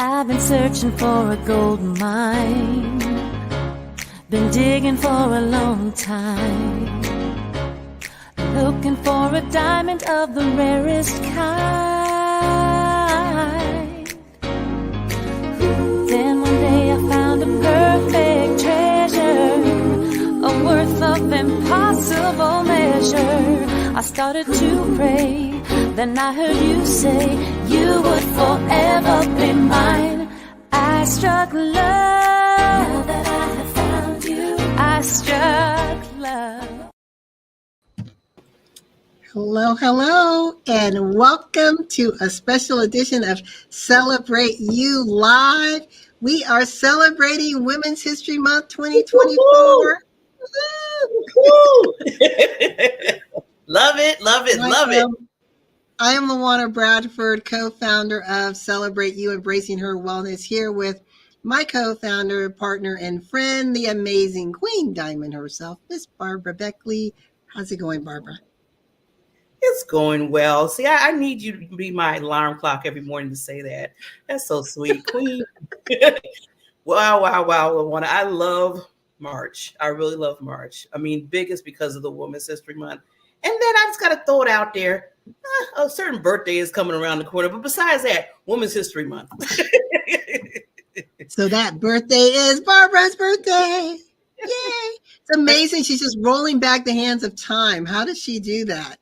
I've been searching for a gold mine, been digging for a long time, looking for a diamond of the rarest kind. Then one day I found a perfect treasure, a worth of impossible measure. I started to pray, then I heard you say you would forever be mine. I struck love, now that I have found you, I struck love. Hello, and welcome to a special edition of Celebrate You Live. We are celebrating Women's History Month 2024. Love it. I am LaWanna Bradford, co-founder of Celebrate You, Embracing Her Wellness, here with my co-founder, partner, and friend, the amazing Queen Diamond herself, Miss Barbara Beckley. How's it going, Barbara? It's going well. See, I need you to be my alarm clock every morning to say that. That's so sweet, Queen. Wow, LaWanna. I love March. I really love March. I mean, biggest because of the Women's History Month. And then I just got to throw it out there. A certain birthday is coming around the corner. But besides that, Women's History Month. So that birthday is Barbara's birthday. Yay. It's amazing. She's just rolling back the hands of time. How does she do that?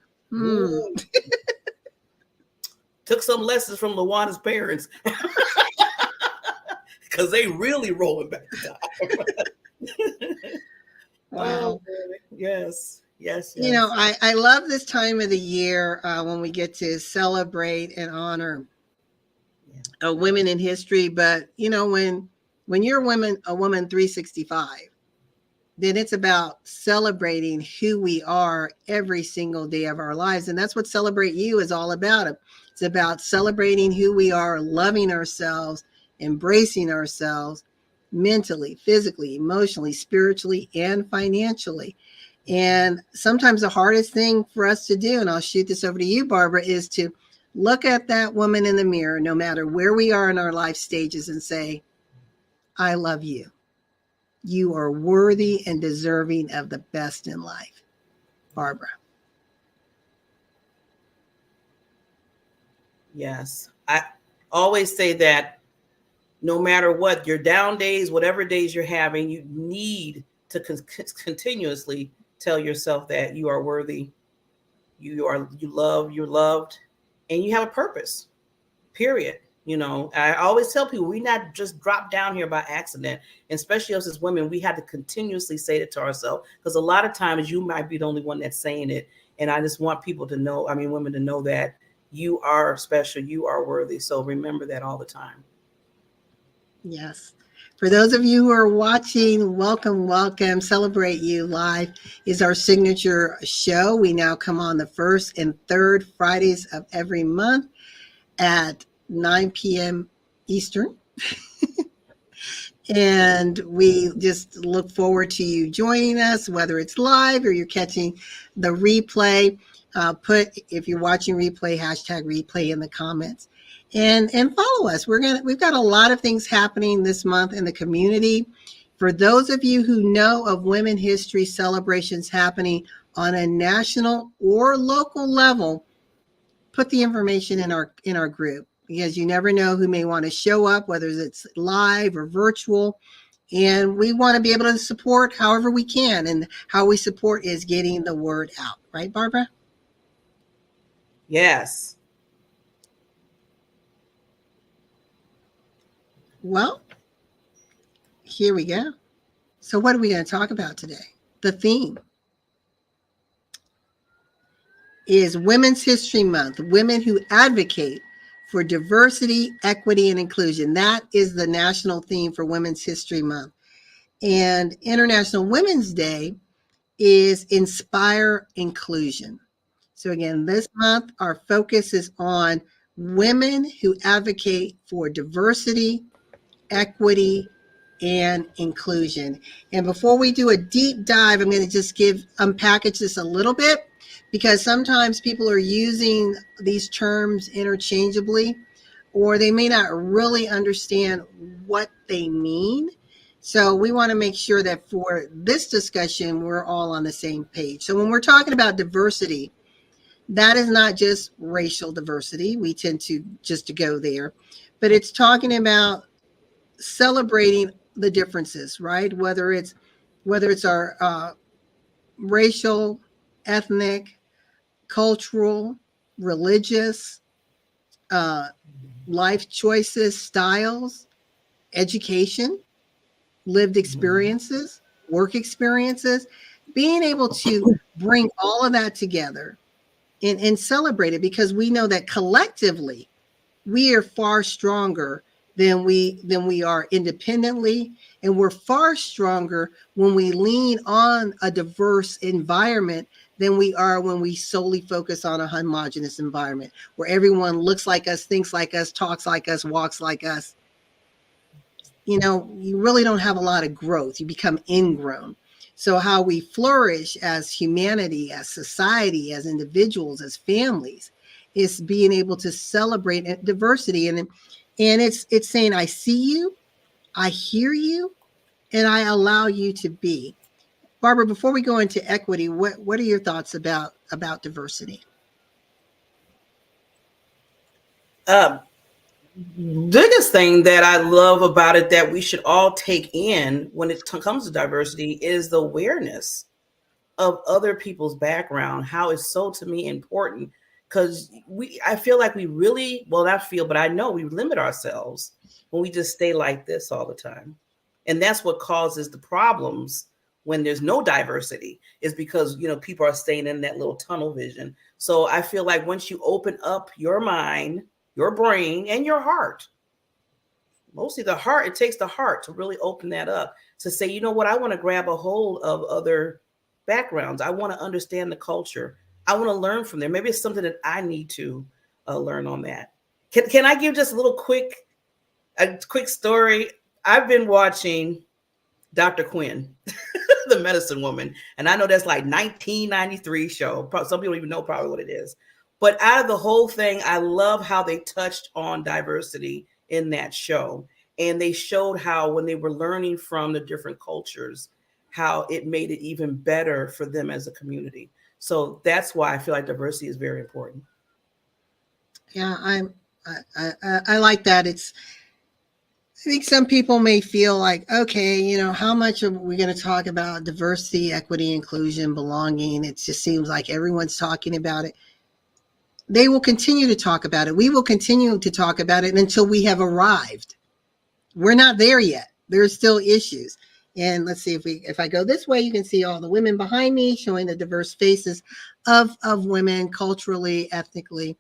Took some lessons from LaWanna's parents. Because they really rolling back the time. Wow. Oh, yes. You know, I love this time of the year when we get to celebrate and honor women in history. But, you know, when you're a woman 365, then it's about celebrating who we are every single day of our lives. And that's what Celebrate You is all about. It's about celebrating who we are, loving ourselves, embracing ourselves mentally, physically, emotionally, spiritually, and financially. And sometimes the hardest thing for us to do, and I'll shoot this over to you, Barbara, is to look at that woman in the mirror, no matter where we are in our life stages, and say, I love you. You are worthy and deserving of the best in life. Barbara. Yes. I always say that no matter what, your down days, whatever days you're having, you need to continuously tell yourself that you are worthy, you're loved, and you have a purpose, period. You know, I always tell people we not just drop down here by accident, and especially us as women, we have to continuously say it to ourselves, because a lot of times you might be the only one that's saying it. And I just want people to know, women to know that you are special, you are worthy. So remember that all the time. Yes. For those of you who are watching, welcome. Celebrate You Live is our signature show. We now come on the first and third Fridays of every month at 9 p.m. Eastern. And we just look forward to you joining us, whether it's live or you're catching the replay. If you're watching replay, #replay in the comments. And follow us. We've got a lot of things happening this month in the community. For those of you who know of women history celebrations happening on a national or local level, put the information in our group, because you never know who may want to show up, whether it's live or virtual. And we want to be able to support however we can. And how we support is getting the word out. Right, Barbara? Yes. Well, here we go. So what are we going to talk about today? The theme is Women's History Month, women who advocate for diversity, equity, and inclusion. That is the national theme for Women's History Month. And International Women's Day is Inspire Inclusion. So again, this month, our focus is on women who advocate for diversity, equity, and inclusion. And before we do a deep dive, I'm going to just unpackage this a little bit, because sometimes people are using these terms interchangeably. or they may not really understand what they mean. So we want to make sure that for this discussion, we're all on the same page. So when we're talking about diversity, that is not just racial diversity. We tend to just to go there, but it's talking about celebrating the differences, right? Whether it's our racial, ethnic, cultural, religious, uh, life choices, styles, education, lived experiences, work experiences, being able to bring all of that together and celebrate it, because we know that collectively we are far stronger than we are independently, and we're far stronger when we lean on a diverse environment than we are when we solely focus on a homogenous environment where everyone looks like us, thinks like us, talks like us, walks like us. You really don't have a lot of growth. You become ingrown. So how we flourish as humanity, as society, as individuals, as families, is being able to celebrate diversity. And it's saying, I see you, I hear you, and I allow you to be. Barbara, before we go into equity, what are your thoughts about diversity? Um, Biggest thing that I love about it that we should all take in when it comes to diversity is the awareness of other people's background, how it's so to me important, because I feel like we really, well, not feel, but I know we limit ourselves when we just stay like this all the time. And that's what causes the problems when there's no diversity, is because, people are staying in that little tunnel vision. So I feel like once you open up your mind, your brain, and your heart, mostly the heart, it takes the heart to really open that up, to say, you know what, I want to grab a hold of other backgrounds. I want to understand the culture. I want to learn from there. Maybe it's something that I need to learn on that. Can I give just a quick story? I've been watching Dr. Quinn, the medicine woman, and I know that's like 1993 show. Some people don't even know probably what it is. But out of the whole thing, I love how they touched on diversity in that show. And they showed how when they were learning from the different cultures, how it made it even better for them as a community. So that's why I feel like diversity is very important. Yeah, I like that. I think some people may feel like, okay, how much are we going to talk about diversity, equity, inclusion, belonging? It just seems like everyone's talking about it. They will continue to talk about it. We will continue to talk about it until we have arrived. We're not there yet. There's still issues. And let's see, if I go this way, you can see all the women behind me showing the diverse faces of women culturally, ethnically.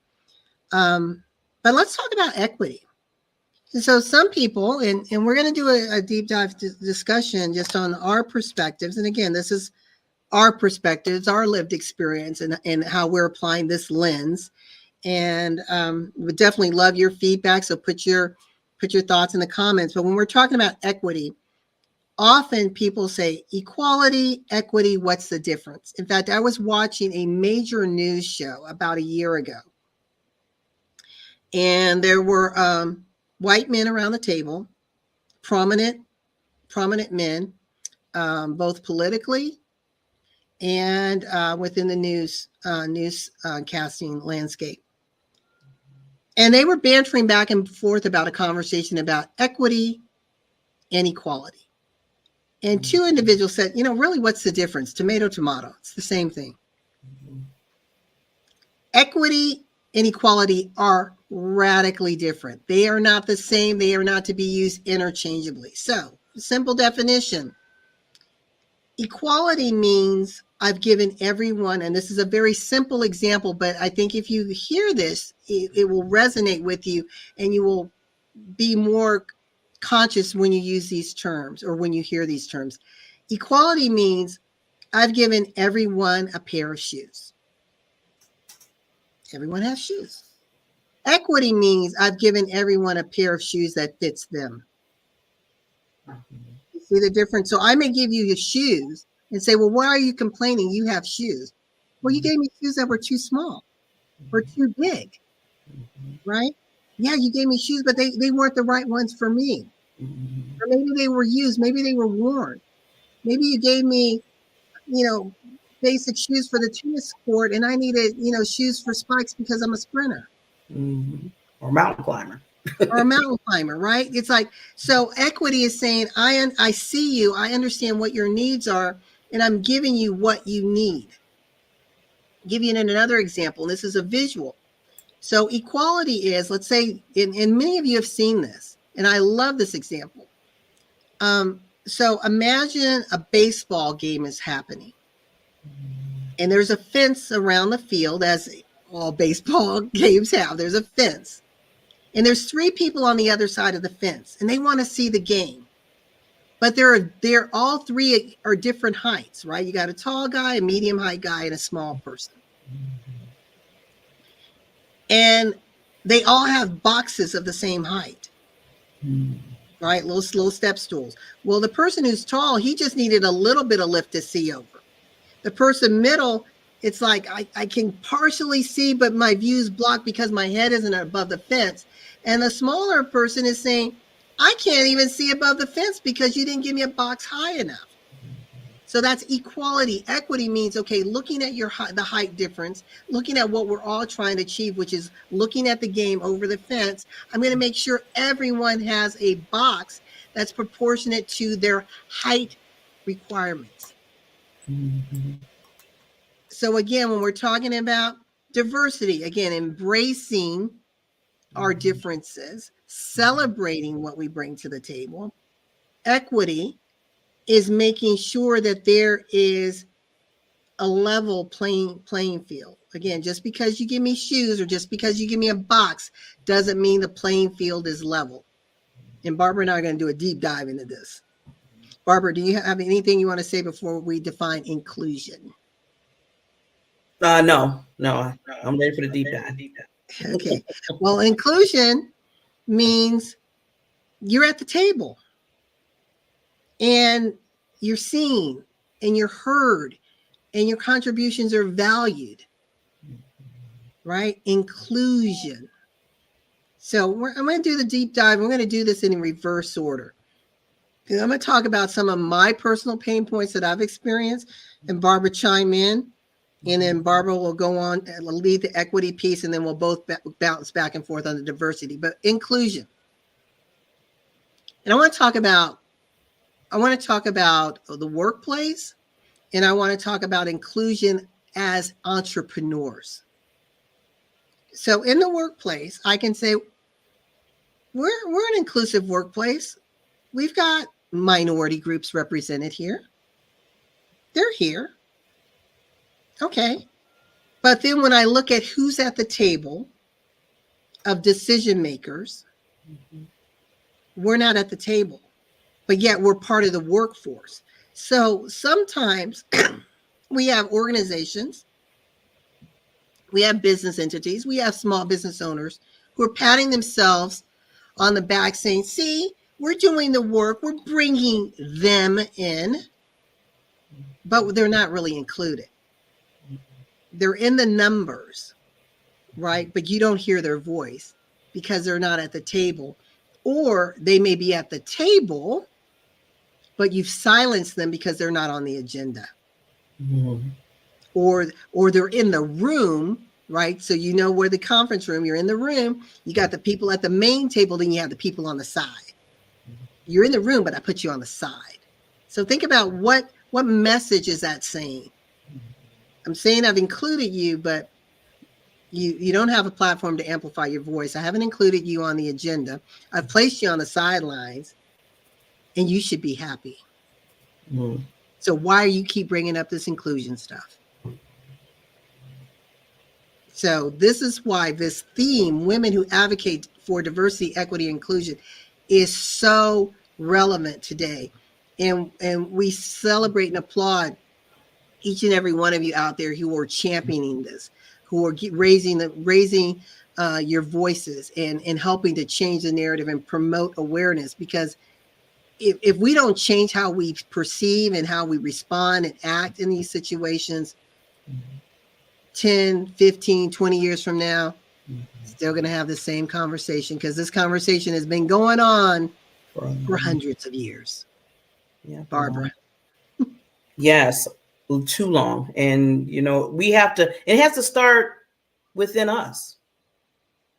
But let's talk about equity. So some people, and we're going to do a deep dive discussion just on our perspectives. And again, this is our perspectives, our lived experience, and how we're applying this lens. And would definitely love your feedback. So put your thoughts in the comments. But when we're talking about equity, often people say equality, equity, what's the difference? In fact, I was watching a major news show about a year ago, and there were white men around the table, prominent men, both politically and within the news casting landscape. And they were bantering back and forth about a conversation about equity and equality. And two individuals said, really, what's the difference? Tomato, tomato. It's the same thing. Equity and equality are radically different. They are not the same. They are not to be used interchangeably. So, simple definition. Equality means I've given everyone, and this is a very simple example, but I think if you hear this, it will resonate with you, and you will be more conscious when you use these terms or when you hear these terms. Equality means I've given everyone a pair of shoes. Everyone has shoes. Equity means I've given everyone a pair of shoes that fits them. You see the difference? So I may give you your shoes and say, well, why are you complaining? You have shoes. Well, you gave me shoes that were too small or too big, right? Yeah, you gave me shoes, but they weren't the right ones for me. Or maybe they were used, maybe they were worn. Maybe you gave me, basic shoes for the tennis court, and I needed, shoes for spikes because I'm a sprinter Or mountain climber. or a mountain climber, right? It's like, so equity is saying, I see you, I understand what your needs are, and I'm giving you what you need. I'll give you another example. This is a visual. So equality is, let's say, and many of you have seen this, and I love this example. So imagine a baseball game is happening, and there's a fence around the field, as all baseball games have. There's a fence, and there's 3 people on the other side of the fence, and they want to see the game. But they're all 3 are different heights, right? You got a tall guy, a medium height guy, and a small person. And they all have boxes of the same height, right? Little step stools. Well, the person who's tall, he just needed a little bit of lift to see over. The person middle, it's like I can partially see, but my view's blocked because my head isn't above the fence. And the smaller person is saying, I can't even see above the fence because you didn't give me a box high enough. So that's equality. Equity means, okay, looking at the height difference, looking at what we're all trying to achieve, which is looking at the game over the fence. I'm going to make sure everyone has a box that's proportionate to their height requirements. So again, when we're talking about diversity, again, embracing our differences, celebrating what we bring to the table. Equity is making sure that there is a level playing field. Again, just because you give me shoes or just because you give me a box doesn't mean the playing field is level. And Barbara and I are going to do a deep dive into this. Barbara, do you have anything you want to say before we define inclusion? No. I'm ready for the deep dive. Okay. Well, inclusion means you're at the table and you're seen and you're heard and your contributions are valued, right? Inclusion. So I'm going to do the deep dive. We're going to do this in reverse order. I'm going to talk about some of my personal pain points that I've experienced, and Barbara chime in, and then Barbara will go on and lead the equity piece, and then we'll both bounce back and forth on the diversity. But inclusion. And I want to talk about the workplace, and I want to talk about inclusion as entrepreneurs. So in the workplace, I can say we're an inclusive workplace. We've got minority groups represented here. They're here. Okay. But then when I look at who's at the table of decision makers, we're not at the table, but yet we're part of the workforce. So sometimes we have organizations, we have business entities, we have small business owners who are patting themselves on the back saying, see, we're doing the work, we're bringing them in, but they're not really included. They're in the numbers, right? But you don't hear their voice because they're not at the table. Or they may be at the table, but you've silenced them because they're not on the agenda. Or they're in the room, right? So you know where the conference room, you're in the room, you got the people at the main table, then you have the people on the side. You're in the room, but I put you on the side. So think about what message is that saying? I'm saying I've included you, but you don't have a platform to amplify your voice. I haven't included you on the agenda. I've placed you on the sidelines, and you should be happy. So why do you keep bringing up this inclusion stuff? So this is why this theme, women who advocate for diversity, equity, inclusion, is so relevant today. And we celebrate and applaud each and every one of you out there who are championing this, who are raising your voices and helping to change the narrative and promote awareness. Because if we don't change how we perceive and how we respond and act in these situations, 10, 15, 20 years from now, Still going to have the same conversation because this conversation has been going on for hundreds of years. Yeah, Barbara. Yes, too long. And, we have to, it has to start within us.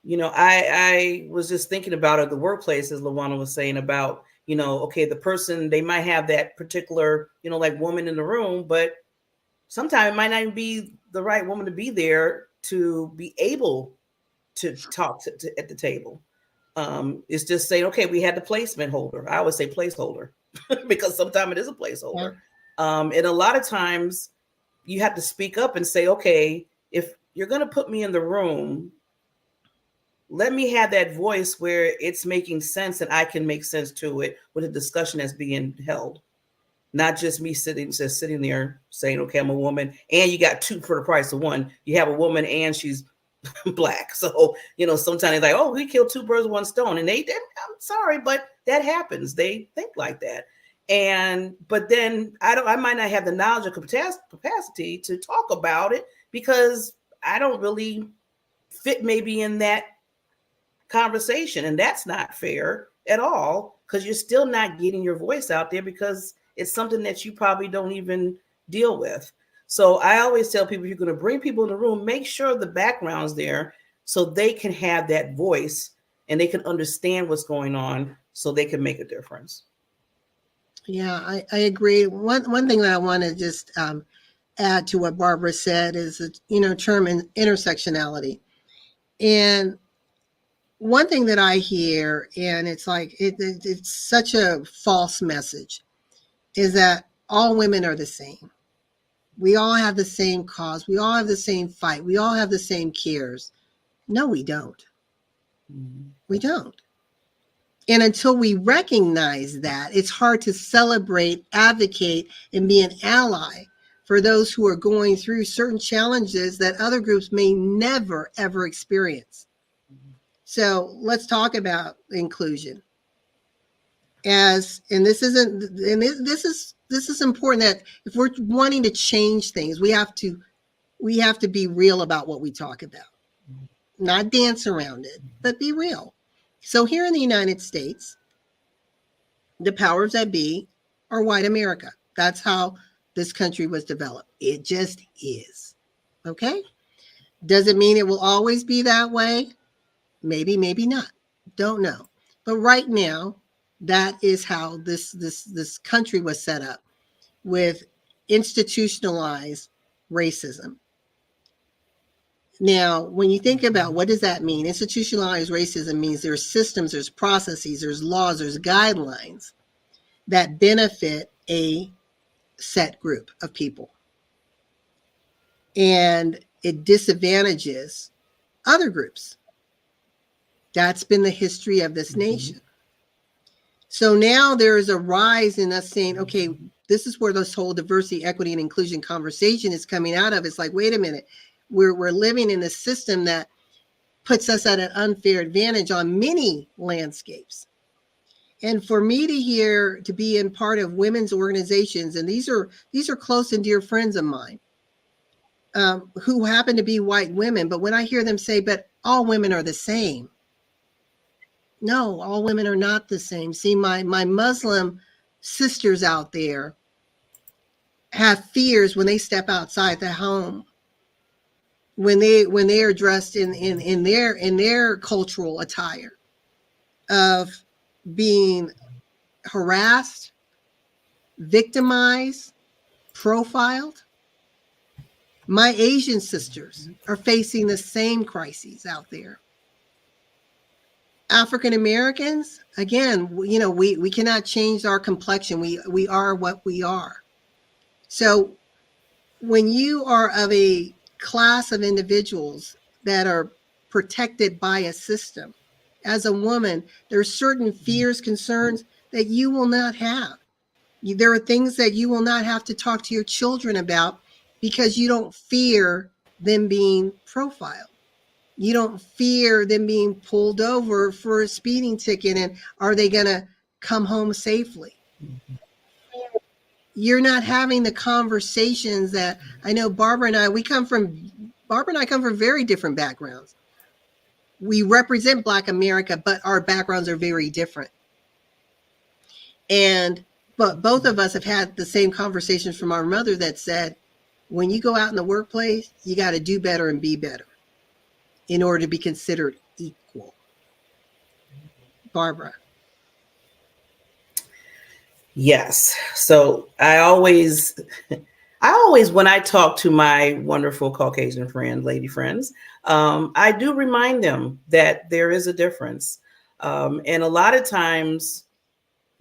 I was just thinking about it, the workplace, as LaWanna was saying about, okay, the person, they might have that particular, like woman in the room, but sometimes it might not even be the right woman to be there to be able to talk at the table. It's just saying, okay, we had the placement holder. I always say placeholder because sometimes it is a placeholder. Yeah. And a lot of times you have to speak up and say, okay, if you're going to put me in the room, let me have that voice where it's making sense and I can make sense to it with a discussion that's being held. Not just me sitting there saying, okay, I'm a woman, and you got two for the price of one. You have a woman and she's Black. So, sometimes they're like, oh, we killed two birds with one stone. And I'm sorry, but that happens. They think like that. But then I might not have the knowledge or capacity to talk about it because I don't really fit maybe in that conversation. And that's not fair at all because you're still not getting your voice out there because it's something that you probably don't even deal with. So I always tell people, if you're going to bring people in the room, make sure the background's there so they can have that voice and they can understand what's going on so they can make a difference. Yeah, I agree. One thing that I want to just add to what Barbara said is the term intersectionality. And one thing that I hear, and it's like it's such a false message, is that all women are the same. We all have the same cause. We all have the same fight. We all have the same cares. No, we don't. Mm-hmm. We don't. And until we recognize that, it's hard to celebrate, advocate, and be an ally for those who are going through certain challenges that other groups may never, ever experience. Mm-hmm. So let's talk about inclusion. This is important, that if we're wanting to change things, we have to be real about what we talk about, not dance around it, but be real. So here in the United States, the powers that be are white America. That's how this country was developed. It just is. Okay? Does it mean it will always be that way? Maybe, maybe not. Don't know. But right now, that is how this country was set up, with institutionalized racism. Now, when you think about what does that mean, institutionalized racism means there's systems, there's processes, there's laws, there's guidelines that benefit a set group of people. And it disadvantages other groups. That's been the history of this nation. So now there is a rise in us saying, okay, this is where this whole diversity, equity, and inclusion conversation is coming out of. It's like, wait a minute, we're living in a system that puts us at an unfair advantage on many landscapes. And for me to be in part of women's organizations, and these are close and dear friends of mine, who happen to be white women, but when I hear them say, but all women are the same. No, all women are not the same. See, my Muslim sisters out there have fears when they step outside the home, when they are dressed in their cultural attire, of being harassed, victimized, profiled. My Asian sisters are facing the same crises out there. African Americans, again, we cannot change our complexion. We are what we are. So when you are of a class of individuals that are protected by a system, as a woman, there are certain fears, concerns that you will not have. There are things that you will not have to talk to your children about because you don't fear them being profiled. You don't fear them being pulled over for a speeding ticket, and are they going to come home safely? Mm-hmm. You're not having the conversations that I know Barbara and I come from very different backgrounds. we represent Black America, but our backgrounds are very different. But both of us have had the same conversations from our mother that said, when you go out in the workplace, you got to do better and be better in order to be considered equal. Barbara. Yes. So I always, when I talk to my wonderful Caucasian lady friends, I do remind them that there is a difference. And a lot of times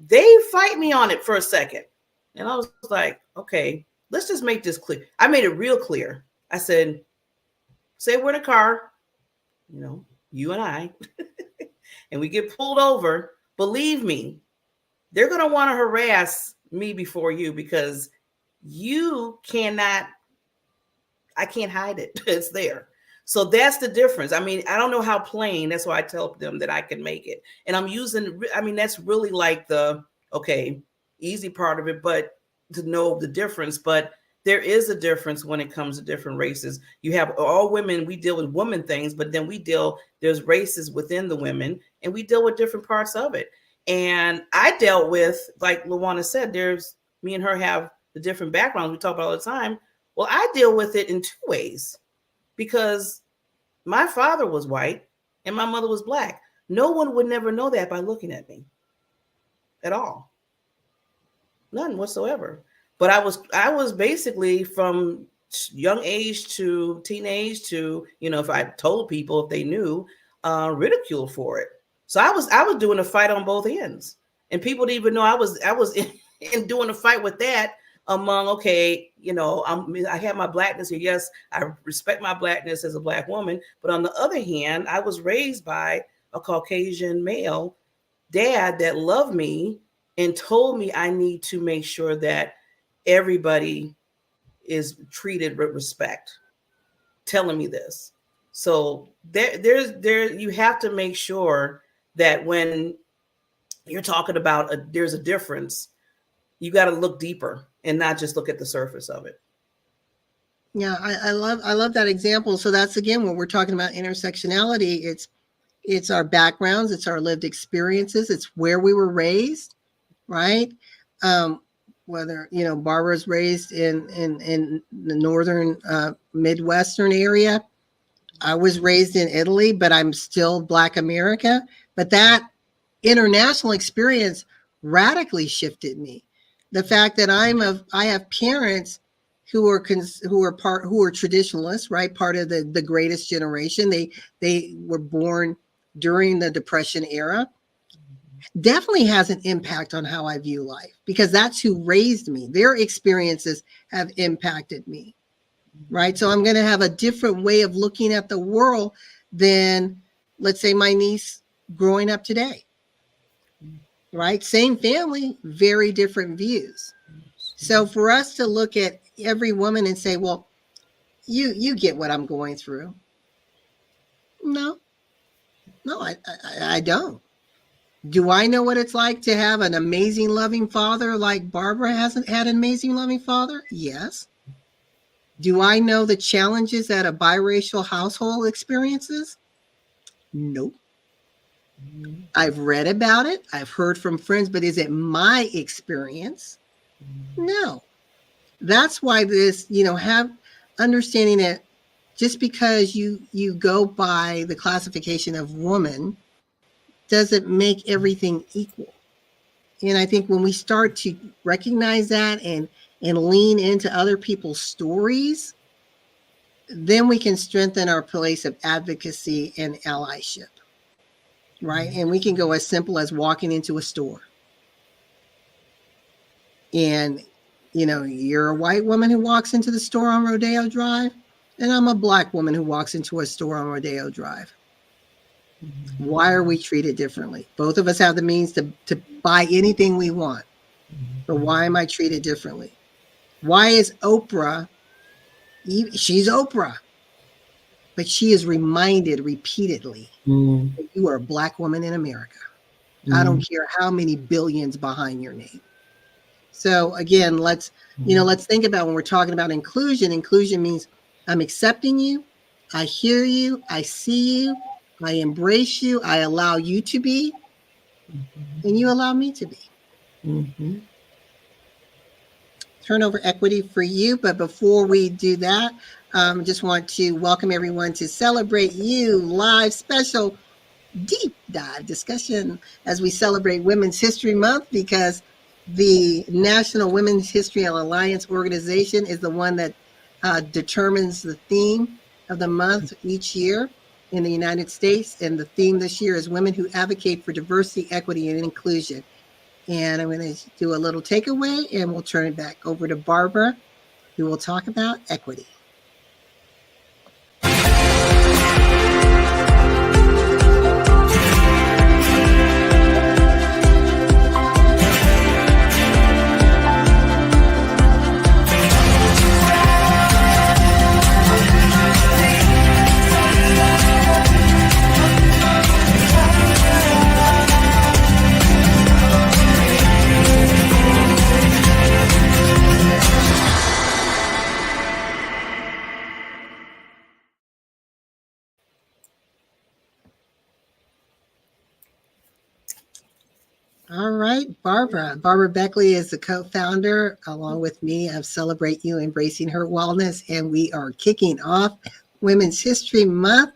they fight me on it for a second. And I was like, okay, let's just make this clear. I made it real clear. I said, say we're in a car, you and I, and we get pulled over. Believe me, they're going to want to harass me before you, because I can't hide it. It's there. So that's the difference. I mean, I don't know how plain, that's why I tell them that I can make it. And that's really like the, easy part of it, but to know the difference. But there is a difference when it comes to different races. You have all women, we deal with woman things, but then there's races within the women, and we deal with different parts of it. And I dealt with, like LaWanna said, me and her have the different backgrounds we talk about all the time. Well, I deal with it in two ways, because my father was white and my mother was Black. No one would never know that by looking at me at all. None whatsoever. But I was basically from young age to teenage to, if I told people, if they knew, ridiculed for it. So I was doing a fight on both ends, and people didn't even know I was in doing a fight with that among, I have my Blackness here. Yes, I respect my Blackness as a Black woman. But on the other hand, I was raised by a Caucasian male dad that loved me and told me I need to make sure that everybody is treated with respect, telling me this. So you have to make sure that when you're talking about there's a difference, you got to look deeper and not just look at the surface of it. Yeah, I love that example. So that's, again, when we're talking about intersectionality, it's our backgrounds, it's our lived experiences, it's where we were raised, right? Whether, Barbara's raised in the northern Midwestern area. I was raised in Italy, but I'm still Black America. But that international experience radically shifted me. The fact that I have parents who are traditionalists, right? Part of the greatest generation. They were born during the Depression era. Definitely has an impact on how I view life, because that's who raised me. Their experiences have impacted me, right? So I'm going to have a different way of looking at the world than, let's say, my niece growing up today, right? Same family, very different views. So for us to look at every woman and say, well, you get what I'm going through. No, I don't. Do I know what it's like to have an amazing, loving father like Barbara hasn't had an amazing, loving father? Yes. Do I know the challenges that a biracial household experiences? Nope. I've read about it. I've heard from friends, but is it my experience? No. That's why this, have understanding that just because you go by the classification of woman doesn't make everything equal. And I think when we start to recognize that and lean into other people's stories, then we can strengthen our place of advocacy and allyship, right? And we can go as simple as walking into a store. And, you're a white woman who walks into the store on Rodeo Drive, and I'm a Black woman who walks into a store on Rodeo Drive. Why are we treated differently? Both of us have the means to buy anything we want. But why am I treated differently? Why is Oprah, she's Oprah, but she is reminded repeatedly that you are a Black woman in America. I don't care how many billions behind your name. So again, let's think about when we're talking about inclusion. Inclusion means I'm accepting you, I hear you, I see you, I embrace you. I allow you to be, and you allow me to be. Mm-hmm. Turnover equity for you. But before we do that, just want to welcome everyone to Celebrate You live special deep dive discussion as we celebrate Women's History Month, because the National Women's History Alliance organization is the one that determines the theme of the month each year in the United States. And the theme this year is Women Who Advocate for Diversity, Equity, and Inclusion. And I'm going to do a little takeaway, and we'll turn it back over to Barbara, who will talk about equity. All right, Barbara. Barbara Beckley is the co-founder, along with me, of Celebrate You, Embracing Her Wellness, and we are kicking off Women's History Month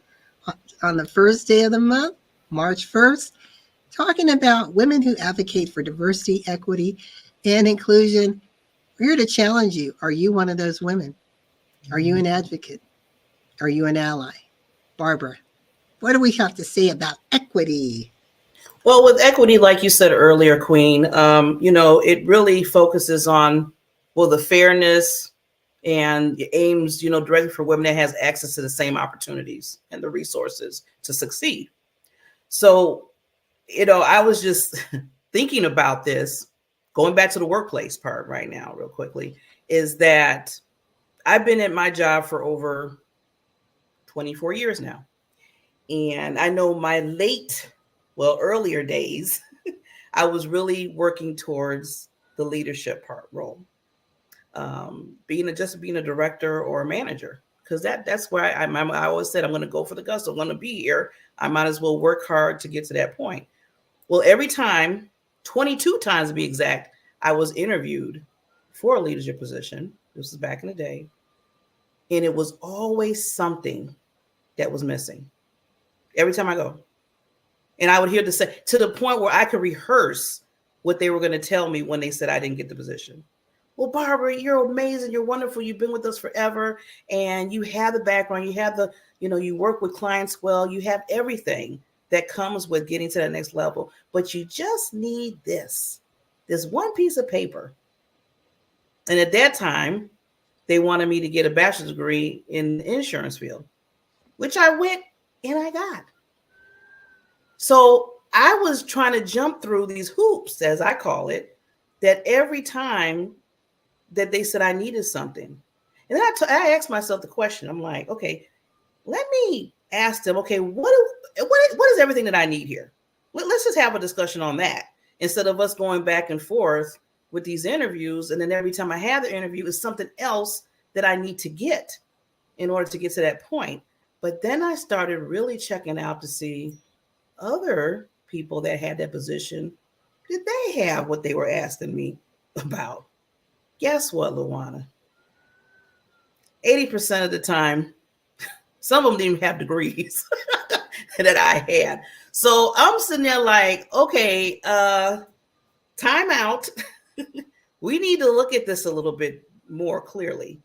on the first day of the month, March 1st, talking about women who advocate for diversity, equity, and inclusion. We're here to challenge you. Are you one of those women? Are you an advocate? Are you an ally? Barbara, what do we have to say about equity? Well, with equity, like you said earlier, Queen, it really focuses on, the fairness, and it aims, directly for women that has access to the same opportunities and the resources to succeed. So, I was just thinking about this, going back to the workplace part right now, real quickly, is that I've been at my job for over 24 years now. And I know my earlier days, I was really working towards the leadership role, being a director or a manager, because that's where I always said, I'm going to go for the gusto. I'm going to be here. I might as well work hard to get to that point. Well, every time, 22 times to be exact, I was interviewed for a leadership position. This was back in the day. And it was always something that was missing every time I go. And I would hear to the point where I could rehearse what they were going to tell me when they said I didn't get the position. Well, Barbara, you're amazing. You're wonderful. You've been with us forever. And you have the background. You have you work with clients well. You have everything that comes with getting to that next level. But you just need this one piece of paper. And at that time, they wanted me to get a bachelor's degree in the insurance field, which I went and I got. So I was trying to jump through these hoops, as I call it, that every time that they said I needed something. And then I asked myself the question. I'm like, okay, let me ask them, okay, what is everything that I need here? Let's just have a discussion on that, instead of us going back and forth with these interviews. And then every time I have the interview, is something else that I need to get in order to get to that point. But then I started really checking out to see other people that had that position. Did they have what they were asking me about? Guess what, LaWanna? 80% of the time, some of them didn't even have degrees that I had. So I'm sitting there like, okay, time out. We need to look at this a little bit more clearly.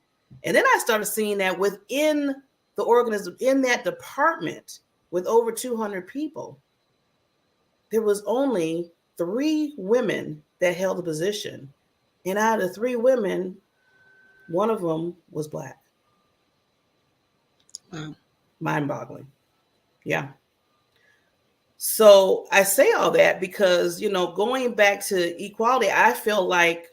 And then I started seeing that within the organism, in that department, with over 200 people, there was only 3 women that held the position. And out of the 3 women, one of them was Black. Wow. Mind-boggling. Yeah. So I say all that because, going back to equality, I feel like,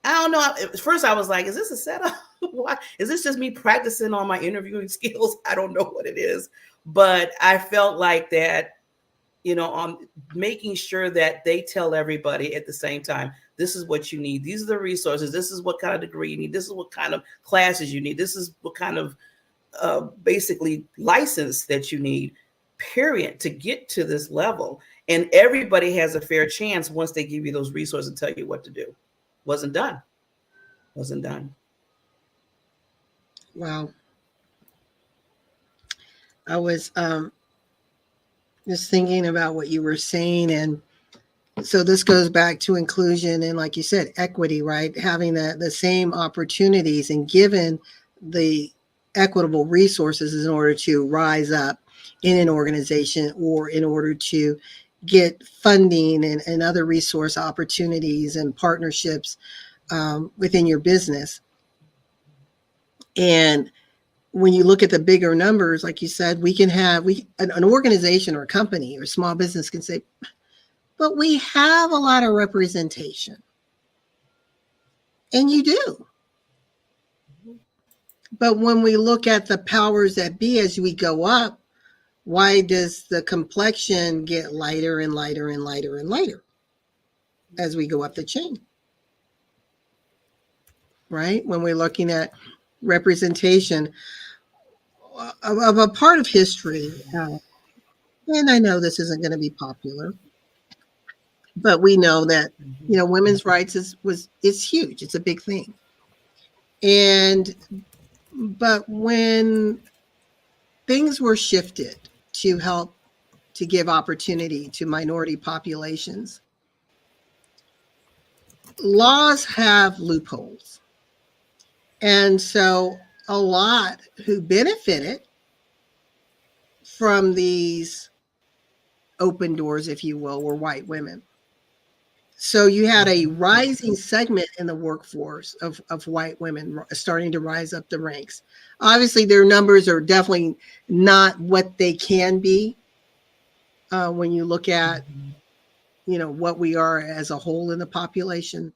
I don't know. At first I was like, is this a setup? Why? Is this just me practicing on my interviewing skills? I don't know what it is. But I felt like that, on making sure that they tell everybody at the same time, this is what you need. These are the resources. This is what kind of degree you need. This is what kind of classes you need. This is what kind of basically license that you need. period, to get to this level. And everybody has a fair chance once they give you those resources and tell you what to do. Wasn't done. Wasn't done. Wow. I was just thinking about what you were saying, and so this goes back to inclusion and, like you said, equity, right? Having the same opportunities and given the equitable resources in order to rise up in an organization or in order to get funding and other resource opportunities and partnerships within your business. And when you look at the bigger numbers, like you said, we can have an organization or a company or a small business can say, but we have a lot of representation. And you do. But when we look at the powers that be as we go up, why does the complexion get lighter and lighter and lighter and lighter as we go up the chain? Right? When we're looking at representation of a part of history, and I know this isn't going to be popular, but we know that women's rights is huge. It's a big thing. But when things were shifted to help to give opportunity to minority populations, laws have loopholes. And so a lot who benefited from these open doors, if you will, were white women. So you had a rising segment in the workforce of white women starting to rise up the ranks. Obviously, their numbers are definitely not what they can be when you look at, what we are as a whole in the population.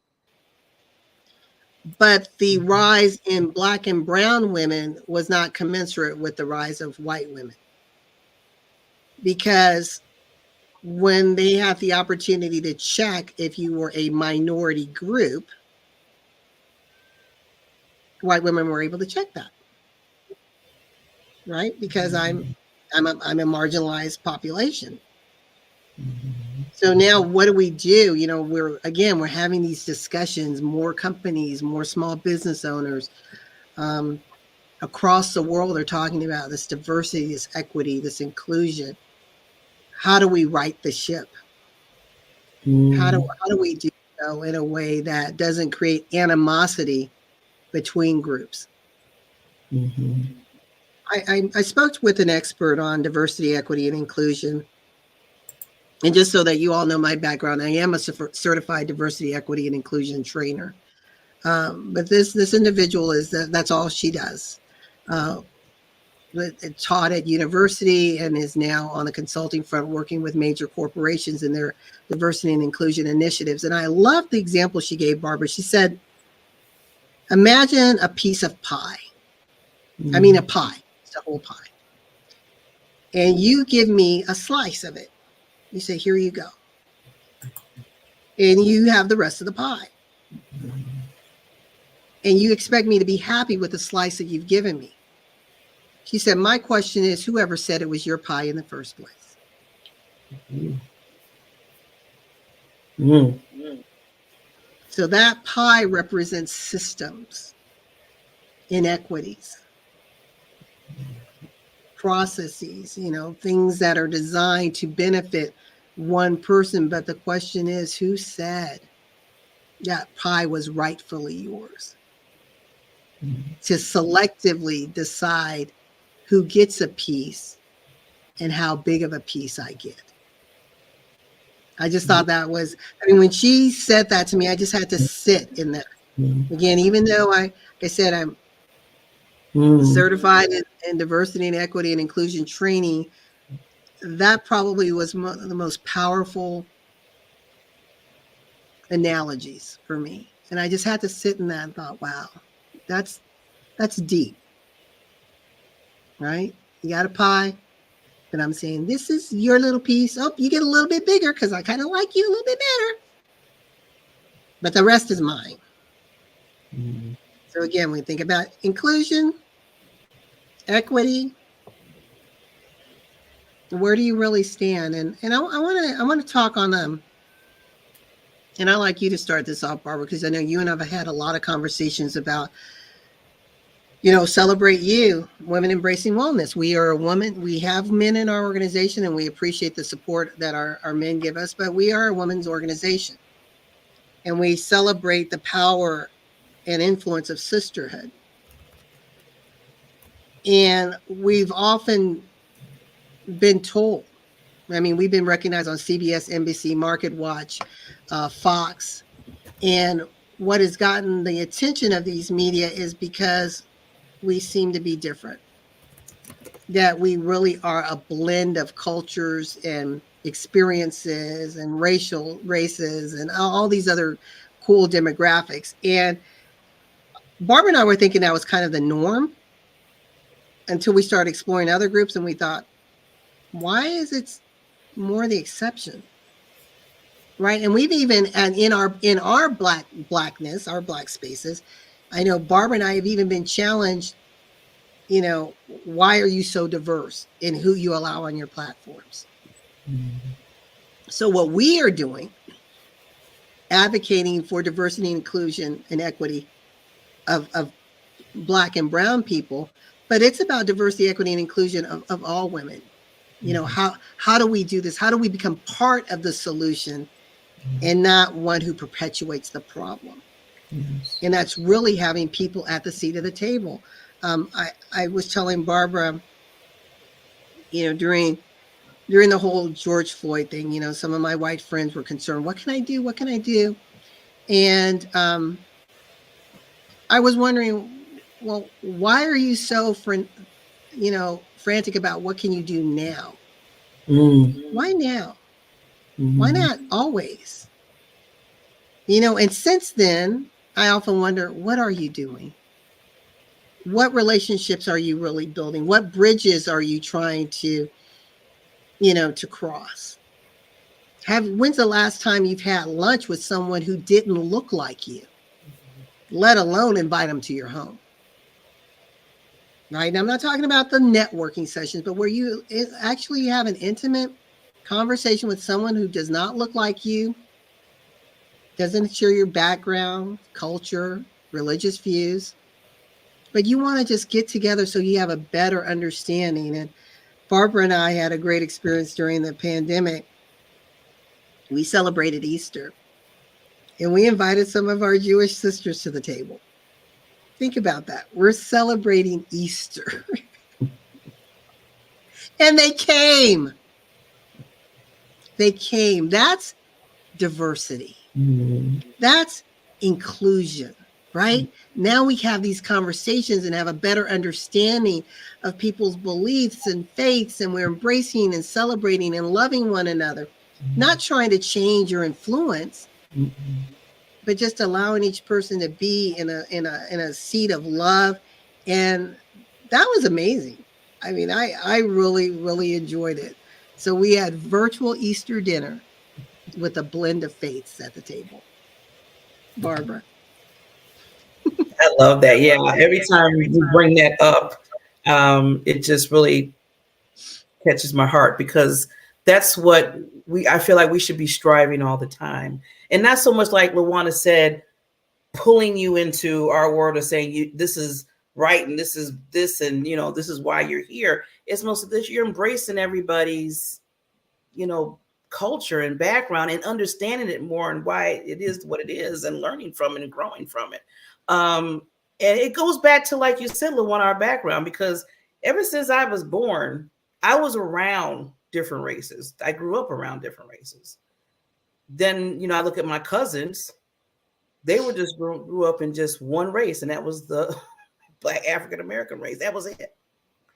But the rise in Black and brown women was not commensurate with the rise of white women. Because when they had the opportunity to check if you were a minority group, white women were able to check that, right? Because I'm a marginalized population. So now what do we do? We're having these discussions, more companies, more small business owners across the world are talking about this diversity, this equity, this inclusion. How do we right the ship? How do we do so in a way that doesn't create animosity between groups? I spoke with an expert on diversity, equity, and inclusion. And just so that you all know my background, I am a certified diversity, equity, and inclusion trainer. But this individual that's all she does. Taught at university and is now on the consulting front working with major corporations in their diversity and inclusion initiatives. And I love the example she gave, Barbara. She said, imagine a piece of pie. I mean, a pie. It's a whole pie. And you give me a slice of it. You say, here you go. And you have the rest of the pie. And you expect me to be happy with the slice that you've given me. She said, my question is, whoever said it was your pie in the first place? So that pie represents systems, inequities, processes, things that are designed to benefit one person. But the question is, who said that pie was rightfully yours? To selectively decide who gets a piece and how big of a piece I get. I just thought that was, when she said that to me, I just had to sit in that. Again, even though, like I said, I'm certified in diversity and equity and inclusion training, that probably was the most powerful analogies for me. And I just had to sit in that and thought, wow, that's deep, right? You got a pie, and I'm saying, this is your little piece. Oh, you get a little bit bigger because I kind of like you a little bit better. But the rest is mine. So again, we think about inclusion, equity, Where do you really stand? And I want to talk on and I'd like you to start this off, Barbara, because I know you and I have had a lot of conversations about, celebrate you, women embracing wellness. We are a woman. We have men in our organization, and we appreciate the support that our men give us. But we are a women's organization, and we celebrate the power and influence of sisterhood. And we've often been told. I mean, we've been recognized on CBS, NBC, Market Watch, Fox, and what has gotten the attention of these media is because we seem to be different. That we really are a blend of cultures and experiences and races and all these other cool demographics. And Barbara and I were thinking that was kind of the norm until we started exploring other groups, and we thought, why is it more the exception? Right. And we've even, and in our blackness, our black spaces, I know Barbara and I have even been challenged, why are you so diverse in who you allow on your platforms? Mm-hmm. So what we are doing, advocating for diversity and inclusion and equity of Black and brown people, but it's about diversity, equity, and inclusion of all women. How do we do this? How do we become part of the solution and not one who perpetuates the problem? Yes. And that's really having people at the seat of the table. I was telling Barbara, during the whole George Floyd thing, some of my white friends were concerned. What can I do? What can I do? And I was wondering, well, why are you so frantic about what can you do now? Why now? Mm-hmm. Why not always? And since then, I often wonder, what are you doing? What relationships are you really building? What bridges are you trying to cross? When's the last time you've had lunch with someone who didn't look like you, let alone invite them to your home? Right? Now, I'm not talking about the networking sessions, but where you actually have an intimate conversation with someone who does not look like you, doesn't share your background, culture, religious views, but you want to just get together so you have a better understanding. And Barbara and I had a great experience during the pandemic. We celebrated Easter, and we invited some of our Jewish sisters to the table. Think about that. We're celebrating Easter. And they came. They came. That's diversity. Mm-hmm. That's inclusion, right? Mm-hmm. Now we have these conversations and have a better understanding of people's beliefs and faiths, and we're embracing and celebrating and loving one another, not trying to change or influence, but just allowing each person to be in a seat of love. And that was amazing. I mean, I really, really enjoyed it. So we had virtual Easter dinner with a blend of faiths at the table. Barbara. I love that. Yeah. Every time you bring that up, it just really catches my heart, because that's what I feel like we should be striving all the time. And not so much like LaWanna said, pulling you into our world of saying this is right and this is this and this is why you're here. It's most of this, you're embracing everybody's culture and background and understanding it more and why it is what it is and learning from it and growing from it. And it goes back to, like you said, LaWanna, our background, because ever since I was born, I was around different races. I grew up around different races. Then, I look at my cousins, they were just grew up in just one race, and that was the Black African-American race. That was it.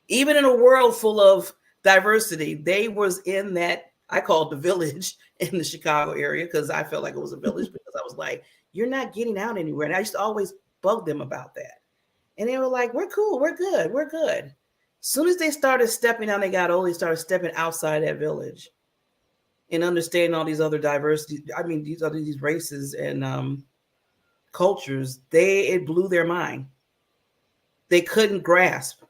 Even in a world full of diversity, they was in that, I called the village in the Chicago area, because I felt like it was a village, because I was like, you're not getting out anywhere. And I used to always bug them about that. And they were like, we're cool, we're good, we're good. As soon as they started stepping out, they got old, they started stepping outside that village and understanding all these other diversity. I mean, these races and cultures, it blew their mind. They couldn't grasp.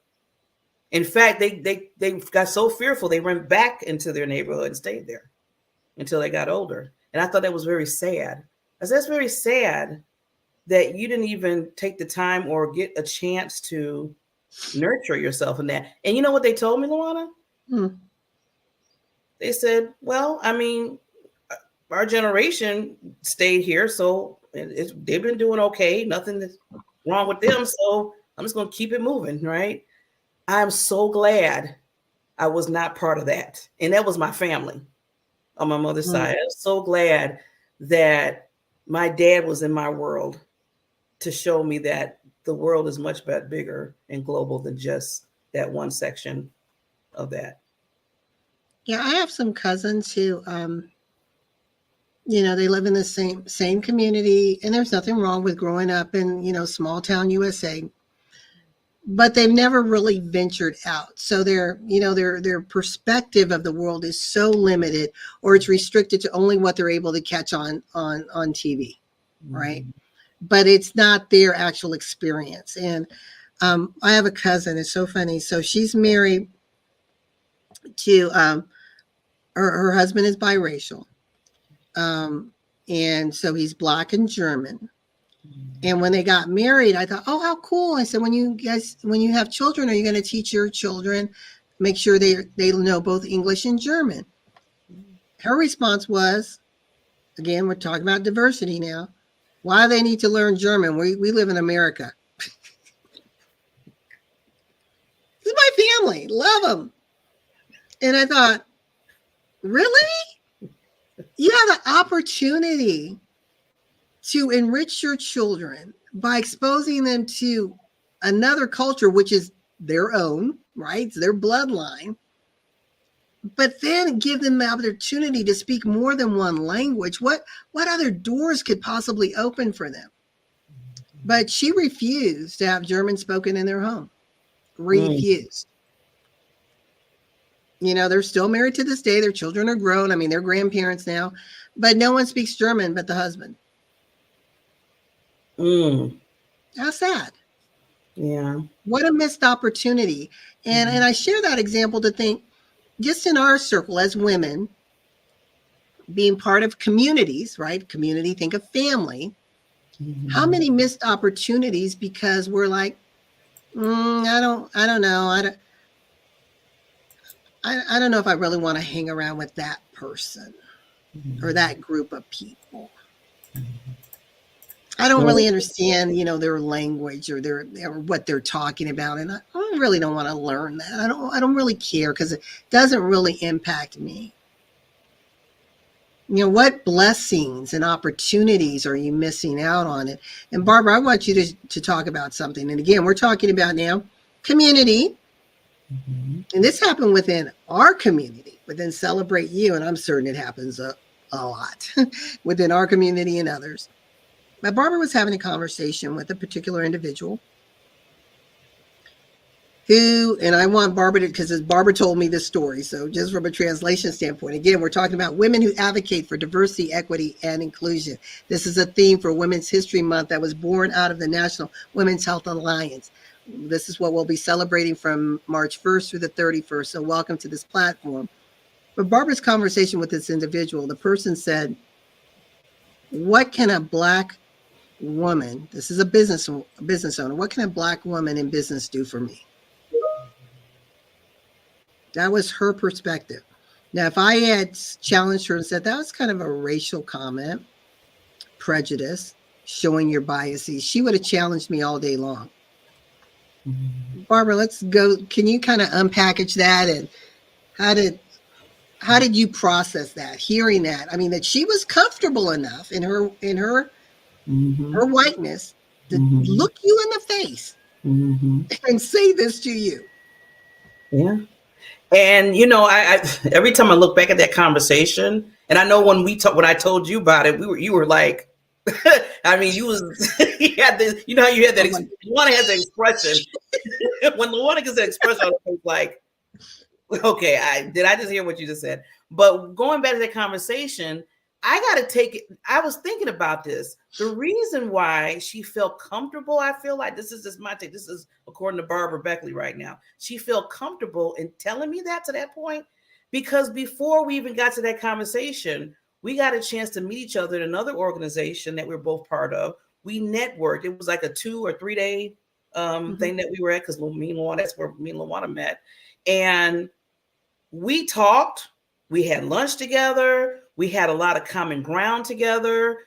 In fact, they got so fearful they went back into their neighborhood and stayed there until they got older. And I thought that was very sad. I said, that's very sad that you didn't even take the time or get a chance to nurture yourself in that. And you know what they told me, LaWanna? They said, well, I mean, our generation stayed here, so they've been doing okay. Nothing is wrong with them. So I'm just going to keep it moving, right? I'm so glad I was not part of that. And that was my family on my mother's side. I was so glad that my dad was in my world to show me that the world is much bigger and global than just that one section of that. Yeah, I have some cousins who, they live in the same community, and there's nothing wrong with growing up in, small town USA, but they've never really ventured out. So their perspective of the world is so limited, or it's restricted to only what they're able to catch on TV, right? But it's not their actual experience. And I have a cousin. It's so funny. So she's married to her husband is biracial, and so he's Black and German. And when they got married, I thought, oh, how cool. I said, when you have children, are you going to teach your children, make sure they know both English and German? Her response was, again, we're talking about diversity now. Why do they need to learn German? We live in America. This is my family. Love them. And I thought, really? You have the opportunity to enrich your children by exposing them to another culture, which is their own, right? It's their bloodline. But then give them the opportunity to speak more than one language. What other doors could possibly open for them? But she refused to have German spoken in their home. Refused. They're still married to this day. Their children are grown. I mean, they're grandparents now. But no one speaks German but the husband. How sad. Yeah. What a missed opportunity. And I share that example to think, just in our circle as women, being part of communities, right? Community, think of family. How many missed opportunities because we're like, I don't know. I don't know if I really want to hang around with that person or that group of people. I don't really understand, their language or what they're talking about, and I really don't want to learn that. I don't really care because it doesn't really impact me. What blessings and opportunities are you missing out on it? And Barbara, I want you to talk about something. And again, we're talking about now community. And this happened within our community, within Celebrate You, and I'm certain it happens a lot within our community and others. But Barbara was having a conversation with a particular individual who, and I want Barbara to, because Barbara told me this story, so just from a translation standpoint, again, we're talking about women who advocate for diversity, equity, and inclusion. This is a theme for Women's History Month that was born out of the National Women's Health Alliance. This is what we'll be celebrating from March 1st through the 31st. So welcome to this platform. But Barbara's conversation with this individual, the person said, what can a Black woman, this is a business owner, what can a Black woman in business do for me? That was her perspective. Now, if I had challenged her and said that was kind of a racial comment, prejudice, showing your biases, she would have challenged me all day long. Barbara, let's go. Can you kind of unpackage that, and how did you process that, hearing that? I mean, that she was comfortable enough in her her whiteness to look you in the face and say this to you. Yeah. And I every time I look back at that conversation, and I know when I told you about it, you were like, I mean, you had this, how you had that, LaWanna has that expression. When LaWanna gets that expression, I was like, okay, did I just hear what you just said? But going back to that conversation, I got to take it. I was thinking about this. The reason why she felt comfortable, I feel like this is just my take. This is according to Barbara Beckley right now. She felt comfortable in telling me that to that point because before we even got to that conversation, we got a chance to meet each other in another organization that we're both part of. We networked. It was like a 2 or 3 day thing that we were at because me and LaWanna, that's where me and LaWanna met. And we talked. We had lunch together. We had a lot of common ground together.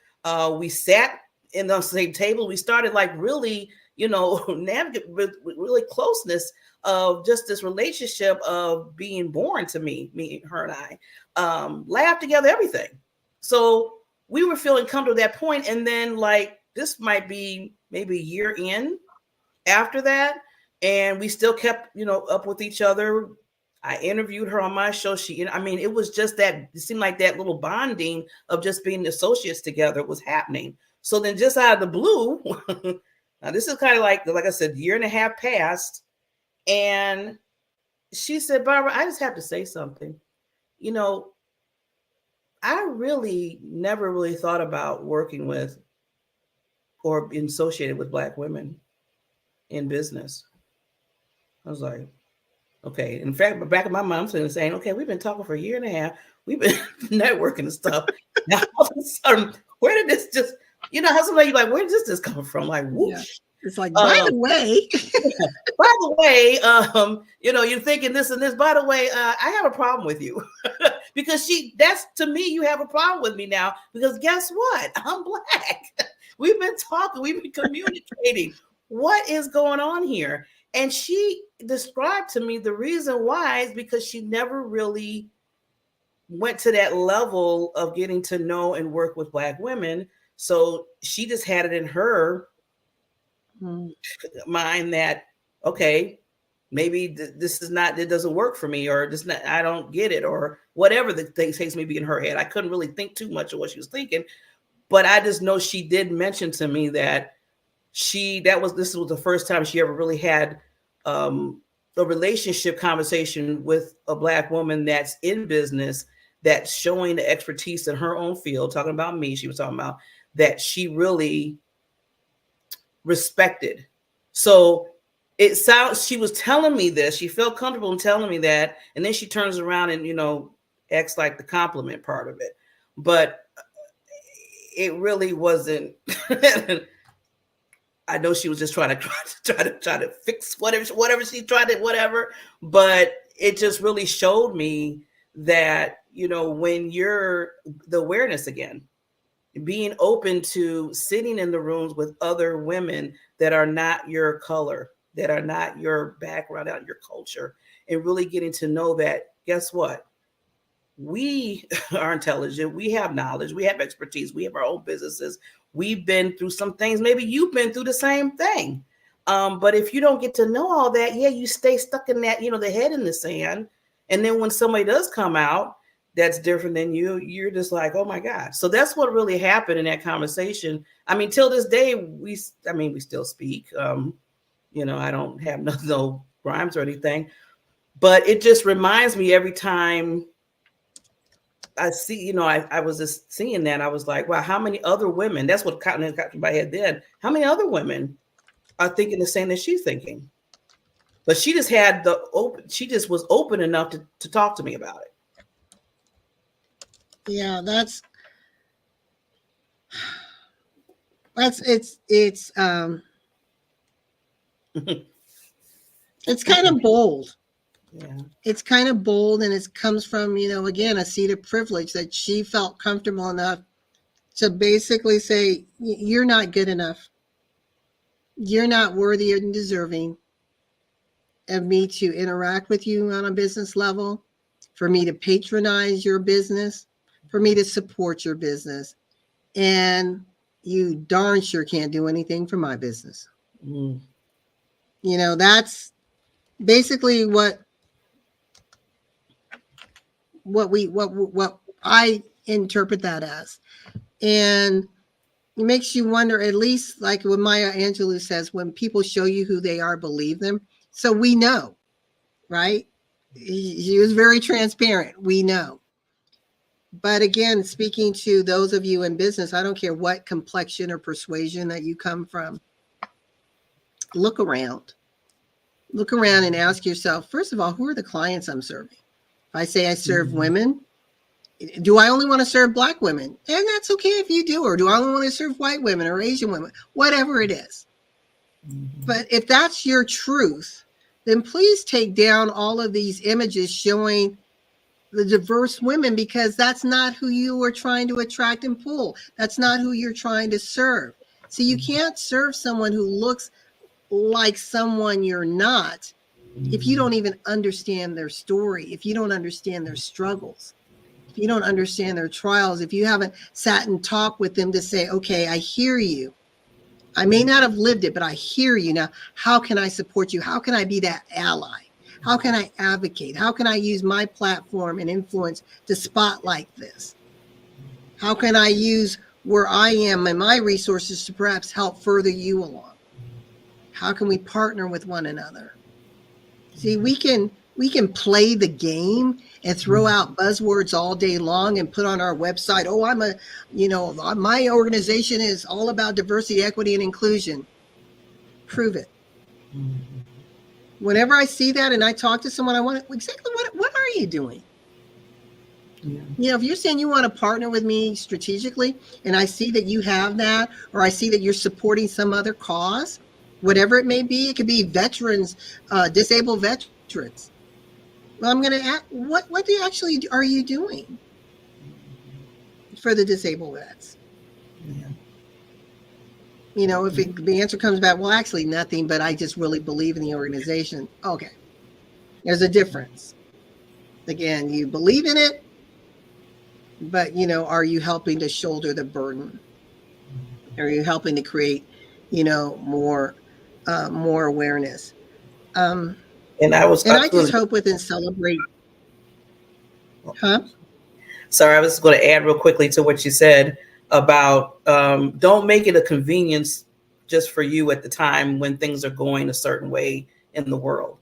We sat in the same table. We started like really, navigate with really closeness of just this relationship of being born to me, her and I, laughed together, everything. So we were feeling comfortable at that point. And then like, this might be maybe a year in after that. And we still kept, up with each other. I interviewed her on my show. It was just that, it seemed like that little bonding of just being associates together was happening. So then just out of the blue, now this is kind of like I said, year and a half passed. And she said, Barbara, I just have to say something. I really never really thought about working with or being associated with Black women in business. I was like, okay. In fact, back in my mind, I'm saying, okay, we've been talking for a year and a half. We've been networking and stuff. Now, all of a sudden, where did this just, how somebody like, where did this come from? Like, whoosh. Yeah. It's like, by the way, you're thinking this and this. By the way, I have a problem with you because that's to me, you have a problem with me now because guess what? I'm Black. We've been talking, we've been communicating. What is going on here? And she described to me the reason why is because she never really went to that level of getting to know and work with Black women. So she just had it in her mind that, okay, maybe this is not, it doesn't work for me, or just I don't get it, or whatever the thing takes me be in her head. I couldn't really think too much of what she was thinking, but I just know she did mention to me that this was the first time she ever really had a relationship conversation with a Black woman that's in business, that's showing the expertise in her own field, talking about me, she was talking about, that she really respected. So she was telling me this, she felt comfortable in telling me that, and then she turns around and, acts like the compliment part of it. But it really wasn't. I know she was just trying to fix whatever she tried to, whatever, but it just really showed me that, when you're the awareness again, being open to sitting in the rooms with other women that are not your color, that are not your background, not your culture, and really getting to know that, guess what? We are intelligent. We have knowledge. We have expertise. We have our own businesses. We've been through some things. Maybe you've been through the same thing. But if you don't get to know all that, you stay stuck in that, the head in the sand. And then when somebody does come out that's different than you, you're just like, oh my God. So that's what really happened in that conversation. Till this day, we still speak. I don't have no rhymes or anything, but it just reminds me every time I see, I was just seeing that. I was like, wow, how many other women, that's what got to my head then. How many other women are thinking the same that she's thinking? But she just she just was open enough to talk to me about it. Yeah, it's it's kind of bold. Yeah. It's kind of bold, and it comes from, again, a seat of privilege that she felt comfortable enough to basically say, you're not good enough. You're not worthy and deserving of me to interact with you on a business level, for me to patronize your business, for me to support your business. And you darn sure can't do anything for my business. Mm. That's basically what I interpret that as. And it makes you wonder, at least like what Maya Angelou says, when people show you who they are, believe them. So we know, right? She was very transparent. We know. But again, speaking to those of you in business, I don't care what complexion or persuasion that you come from. Look around. Look around and ask yourself, first of all, who are the clients I'm serving? If I say I serve women, do I only want to serve Black women? And that's okay if you do. Or do I only want to serve white women or Asian women? Whatever it is. But if that's your truth, then please take down all of these images showing the diverse women, because that's not who you are trying to attract and pull. That's not who you're trying to serve. So you can't serve someone who looks like someone you're not if you don't even understand their story, if you don't understand their struggles, if you don't understand their trials, if you haven't sat and talked with them to say, okay, I hear you. I may not have lived it, but I hear you. Now, how can I support you? How can I be that ally? How can I advocate? How can I use my platform and influence to spotlight this? How can I use where I am and my resources to perhaps help further you along? How can we partner with one another? See, we can play the game and throw out buzzwords all day long and put on our website, oh, my organization is all about diversity, equity, and inclusion. Prove it. Whenever I see that and I talk to someone, I want to, exactly what are you doing? Yeah. If you're saying you want to partner with me strategically, and I see that you have that, or I see that you're supporting some other cause, whatever it may be, it could be veterans, disabled veterans. Well, I'm going to ask, what are you doing for the disabled vets? Yeah. If the answer comes back, well, actually nothing, but I just really believe in the organization. Okay. There's a difference. Again, you believe in it, but, are you helping to shoulder the burden? Are you helping to create, more awareness? And I just hope within Celebrate. Huh? Sorry, I was going to add real quickly to what you said about don't make it a convenience just for you at the time when things are going a certain way in the world.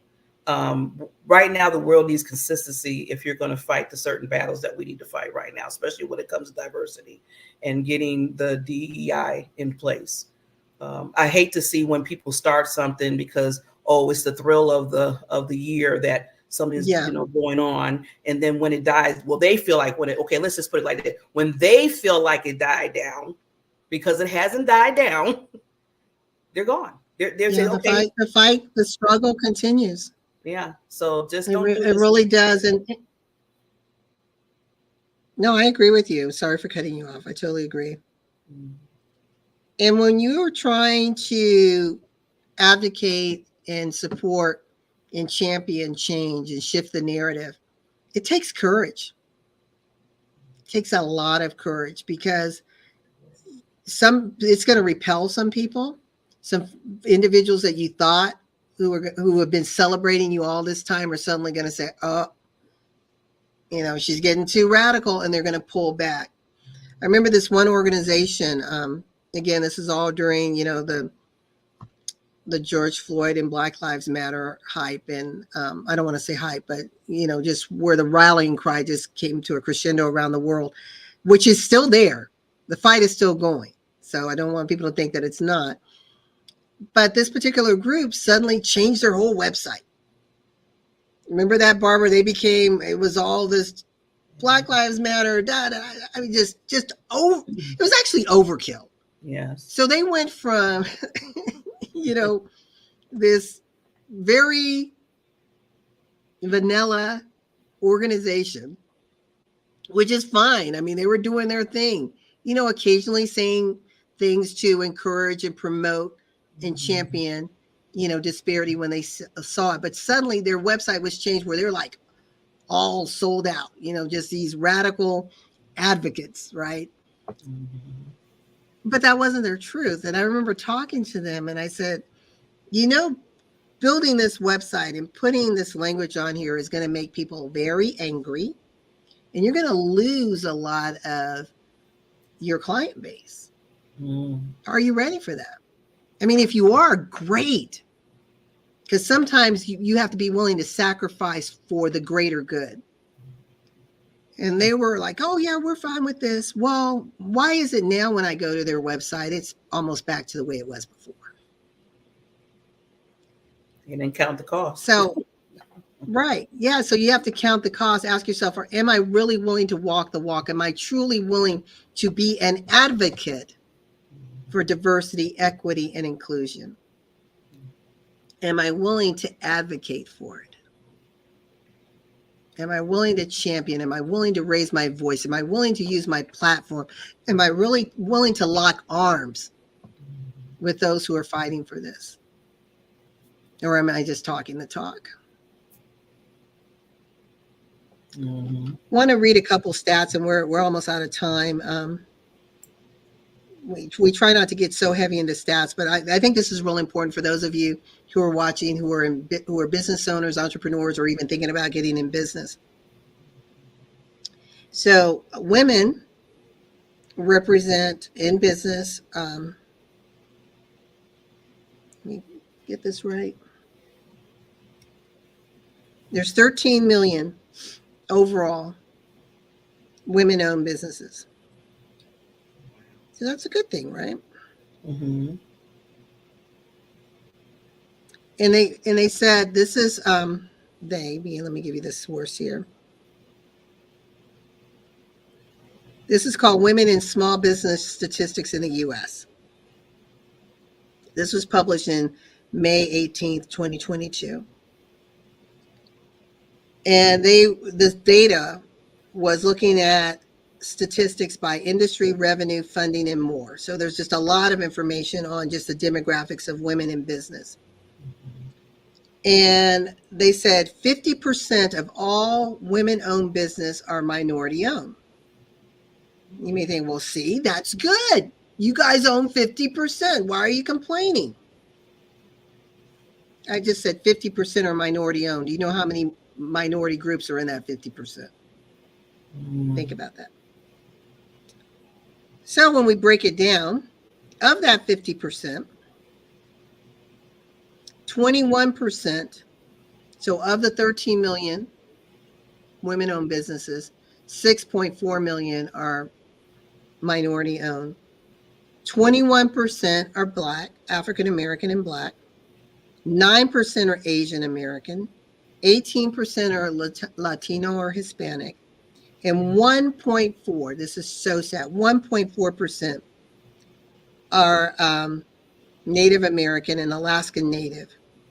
Right now, the world needs consistency if you're going to fight the certain battles that we need to fight right now, especially when it comes to diversity and getting the DEI in place. I hate to see when people start something because, it's the thrill of the year that something's going on, and then when it dies, well, they feel like let's just put it like that. When they feel like it died down, because it hasn't died down, they're gone. They're saying, okay, the struggle continues. Yeah. So just it really does. And no, I agree with you. Sorry for cutting you off. I totally agree. And when you're trying to advocate and support and champion change and shift the narrative, it takes courage. It takes a lot of courage, because it's going to repel some people, some individuals that you thought who have been celebrating you all this time are suddenly going to say, oh, she's getting too radical, and they're going to pull back. I remember this one organization, again, this is all during, the George Floyd and Black Lives Matter hype. And I don't want to say hype, but, just where the rallying cry just came to a crescendo around the world, which is still there. The fight is still going. So I don't want people to think that it's not. But this particular group suddenly changed their whole website. Remember that, Barbara? It was all this Black Lives Matter, I mean, it was actually overkill. Yes. So they went from, this very vanilla organization, which is fine. I mean, they were doing their thing, occasionally saying things to encourage and promote and champion, disparity when they saw it. But suddenly their website was changed where they're like all sold out, just these radical advocates, right? But that wasn't their truth. And I remember talking to them and I said, building this website and putting this language on here is going to make people very angry, and you're going to lose a lot of your client base. Are you ready for that? I mean, if you are, great. Because sometimes you have to be willing to sacrifice for the greater good. And they were like, oh, yeah, we're fine with this. Well, why is it now when I go to their website, it's almost back to the way it was before? You didn't count the cost. So, right. Yeah. So you have to count the cost. Ask yourself, am I really willing to walk the walk? Am I truly willing to be an advocate for diversity, equity, and inclusion? Am I willing to advocate for it? Am I willing to champion? Am I willing to raise my voice? Am I willing to use my platform? Am I really willing to lock arms with those who are fighting for this? Or am I just talking the talk? Mm-hmm. Want to read a couple stats, and we're almost out of time. We try not to get so heavy into stats, but I think this is really important for those of you who are watching, who are business owners, entrepreneurs, or even thinking about getting in business. So women represent in business. Let me get this right. There's 13 million overall women-owned businesses. So that's a good thing, right? Mm-hmm. And they said this is let me give you the source here. This is called Women in Small Business Statistics in the U.S. This was published in May 18th, 2022. And this data was looking at statistics by industry, revenue, funding, and more. So there's just a lot of information on just the demographics of women in business. And they said 50% of all women-owned business are minority-owned. You may think, well, see, that's good. You guys own 50%. Why are you complaining? I just said 50% are minority-owned. Do you know how many minority groups are in that 50%? Think about that. So when we break it down, of that 50%, 21%, so of the 13 million women-owned businesses, 6.4 million are minority-owned. 21% are Black, African-American and Black. 9% are Asian American. 18% are Latino or Hispanic. And 1.4, this is so sad, 1.4% are Native American and Alaskan Native.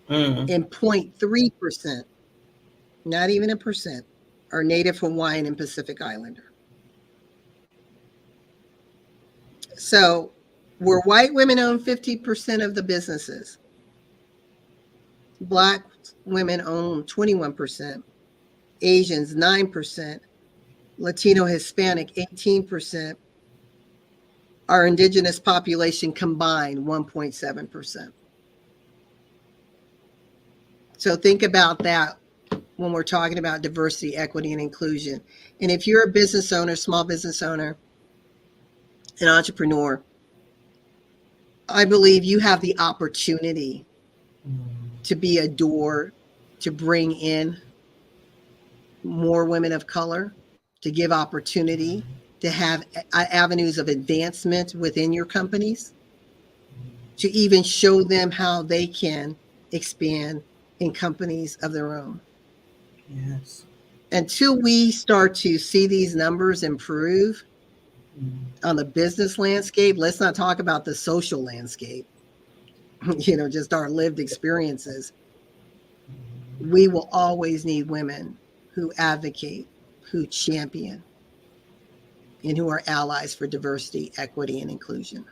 And 0.3%, not even a percent, are Native Hawaiian and Pacific Islander. So where white women own 50% of the businesses, Black women own 21%, Asians 9%, Latino Hispanic 18%, our indigenous population combined 1.7%. So think about that when we're talking about diversity, equity, and inclusion. And if you're a business owner, small business owner, an entrepreneur, I believe you have the opportunity to be a door to bring in more women of color, to give opportunity, to have avenues of advancement within your companies, to even show them how they can expand in companies of their own. Yes. Until we start to see these numbers improve on the business landscape, let's not talk about the social landscape, just our lived experiences. We will always need women who advocate, who champion, and who are allies for diversity, equity, and inclusion.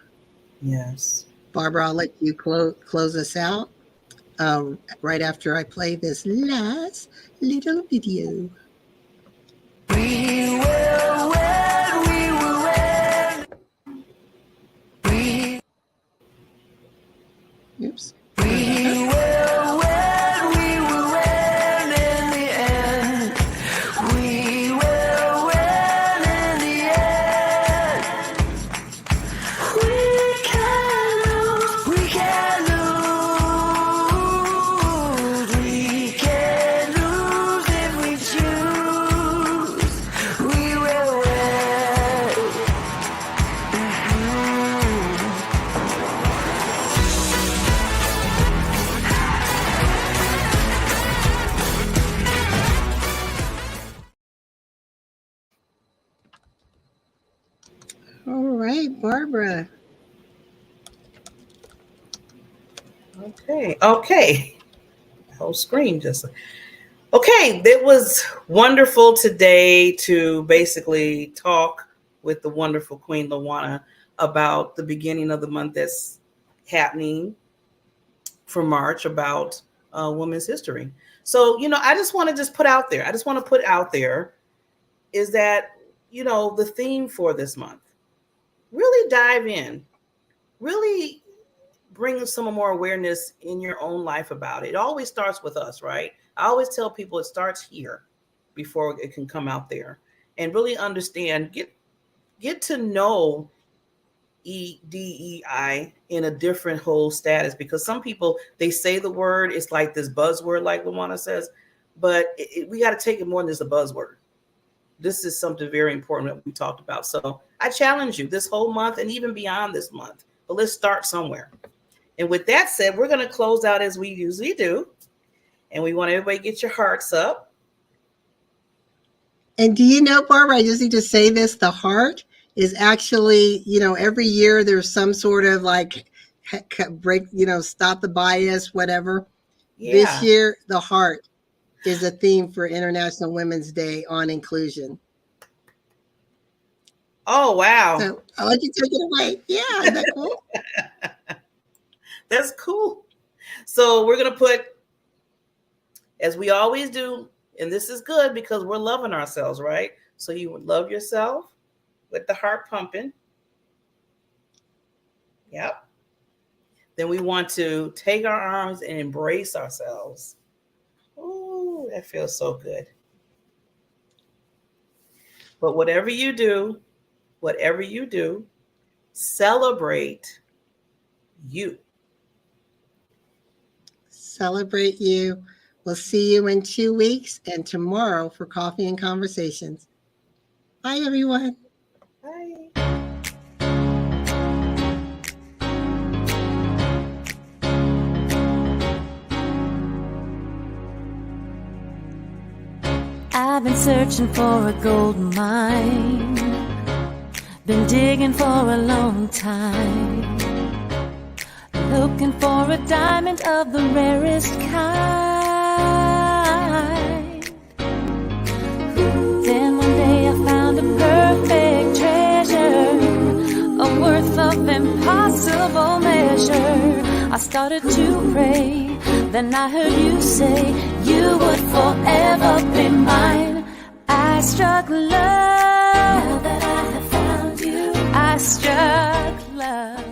Yes. Barbara, I'll let you close us out right after I play this last little video. We will win, we will win. Oops. We will win, we will win in the end. We will win in the end. We can't lose, we can't lose. We can't lose if we choose. We All right, Barbara. Okay. Whole screen just. Okay, it was wonderful today to basically talk with the wonderful Queen LaWanna about the beginning of the month that's happening for March about Women's History. So, I just want to just put out there, is that, the theme for this month, really dive in, really bring some more awareness in your own life about it. It always starts with us, right? I always tell people it starts here before it can come out there, and really understand, get to know DEI in a different whole status, because some people, they say the word, it's like this buzzword, like LaWanna says, but we got to take it more than just a buzzword. This is something very important that we talked about. So I challenge you this whole month and even beyond this month, but let's start somewhere. And with that said, we're going to close out as we usually do. And we want everybody to get your hearts up. And do you know, Barbara, I just need to say this, the heart is actually, every year there's some sort of like break, stop the bias, whatever. Yeah. This year, the heart is a theme for International Women's Day on inclusion. Oh, wow. So I'll let you take it away. Yeah, isn't that cool? That's cool. So we're going to put, as we always do, and this is good because we're loving ourselves, right? So you would love yourself with the heart pumping. Yep. Then we want to take our arms and embrace ourselves. Ooh, that feels so good. But whatever you do, celebrate you. Celebrate you. We'll see you in 2 weeks and tomorrow for Coffee and Conversations. Bye, everyone. Bye. I've been searching for a gold mine, been digging for a long time, looking for a diamond of the rarest kind. Then one day I found a perfect treasure, a worth of impossible measure. I started to pray, then I heard you say you would forever be mine. I struck love, now that I have found you, I struck love.